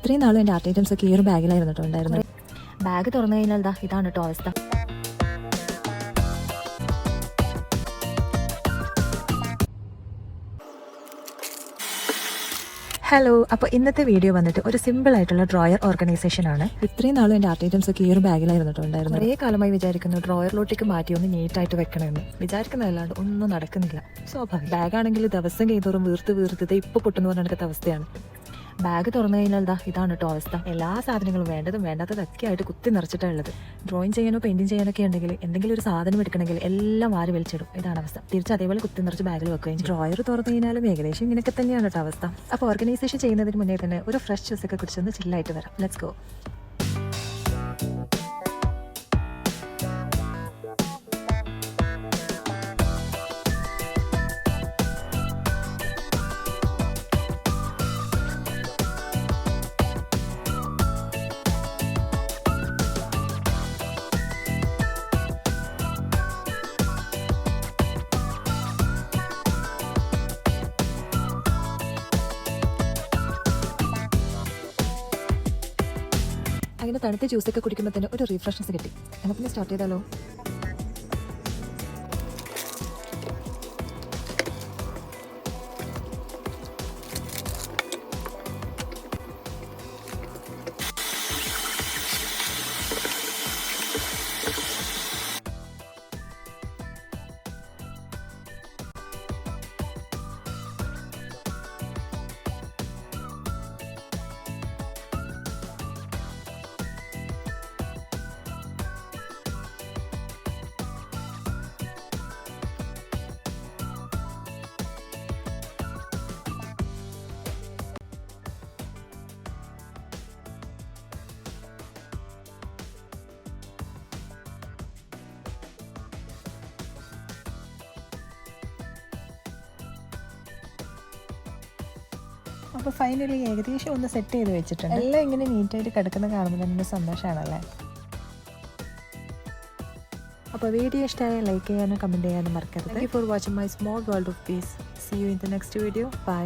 ഇത്രയും നാളും എൻ്റെ ആർട്ട് ഐറ്റംസ് ഒക്കെ ഈ ഒരു ബാഗിലായിരുന്നു കേട്ടോ ഉണ്ടായിരുന്നത്. ബാഗ് തുറന്നു കഴിഞ്ഞാൽ ഇതാണ് കേട്ടോ അവസ്ഥ. ഹലോ, അപ്പോൾ ഇന്നത്തെ വീഡിയോ വന്നിട്ട് ഒരു സിമ്പിൾ ആയിട്ടുള്ള ഡ്രോയർ ഓർഗനൈസേഷൻ ആണ്. ഇത്രയും നാളും എൻ്റെ ആർട്ട് ഐറ്റംസ് ഒക്കെ ഈ ഒരു ബാഗിലായിരുന്നു കേട്ടോ ഉണ്ടായിരുന്നത്. കുറേ കാലമായി വിചാരിക്കുന്നു ഡ്രോയറിലോട്ടേക്ക് മാറ്റി ഒന്ന് നീറ്റായിട്ട് വെക്കണമെന്ന്. വിചാരിക്കുന്നതല്ലാണ്ട് ഒന്നും നടക്കുന്നില്ല. സ്വാഭാവികം. ബാഗാണെങ്കിൽ ദിവസം കഴിയുന്നോറും വീർത്ത് ഇപ്പോൾ പൊട്ടുന്ന പറഞ്ഞ അവസ്ഥയാണ്. ബാഗ് തുറന്നു കഴിഞ്ഞാൽ ഇതാണ് കേട്ടോ അവസ്ഥ. എല്ലാ സാധനങ്ങളും വേണ്ടതും വേണ്ടാത്തതൊക്കെ ആയിട്ട് കുത്തി നിറച്ചിട്ടാണ് ഉള്ളത്. ഡ്രോയിങ് ചെയ്യാനോ പെയിന്റിങ് ചെയ്യാനൊക്കെ ഉണ്ടെങ്കിൽ എന്തെങ്കിലും ഒരു സാധനം എടുക്കണമെങ്കിൽ എല്ലാം വാരി വലിച്ചിടും. ഇതാണ് അവസ്ഥ. തിരിച്ച് അതേപോലെ കുത്തി നിറച്ച് ബാഗിൽ വെക്കുകയും ഡ്രോയർ തുറന്നു കഴിഞ്ഞാലും ഏകദേശം ഇങ്ങനെയൊക്കെ തന്നെയാണ് കേട്ടോ അവസ്ഥ. അപ്പോൾ ഓർഗനൈസേഷൻ ചെയ്യുന്നതിന് മുന്നേ തന്നെ ഒരു ഫ്രഷ് ജ്യൂസ് ഒക്കെ കുടിച്ചൊന്ന് ചില്ലായിട്ട് വരാം. Let's go. അങ്ങനെ തണുത്ത ജ്യൂസൊക്കെ കുടിക്കുമ്പോൾ തന്നെ ഒരു റീഫ്രഷ്നസ് കിട്ടി. നമുക്കിനി സ്റ്റാർട്ട് ചെയ്താലോ? അപ്പോൾ ഫൈനലി ഏകദേശം ഒന്ന് സെറ്റ് ചെയ്ത് വെച്ചിട്ടുണ്ട്. എല്ലാം ഇങ്ങനെ നീറ്റായിട്ട് കിടക്കുന്ന കാണുമ്പോൾ തന്നെ സന്തോഷമാണല്ലേ. അപ്പോൾ വീഡിയോ ഇഷ്ടമായ ലൈക്ക് ചെയ്യാനും കമൻറ്റ് ചെയ്യാനും മറക്കരുത്. Thank you for watching my small world of peace. See you in the next video. By.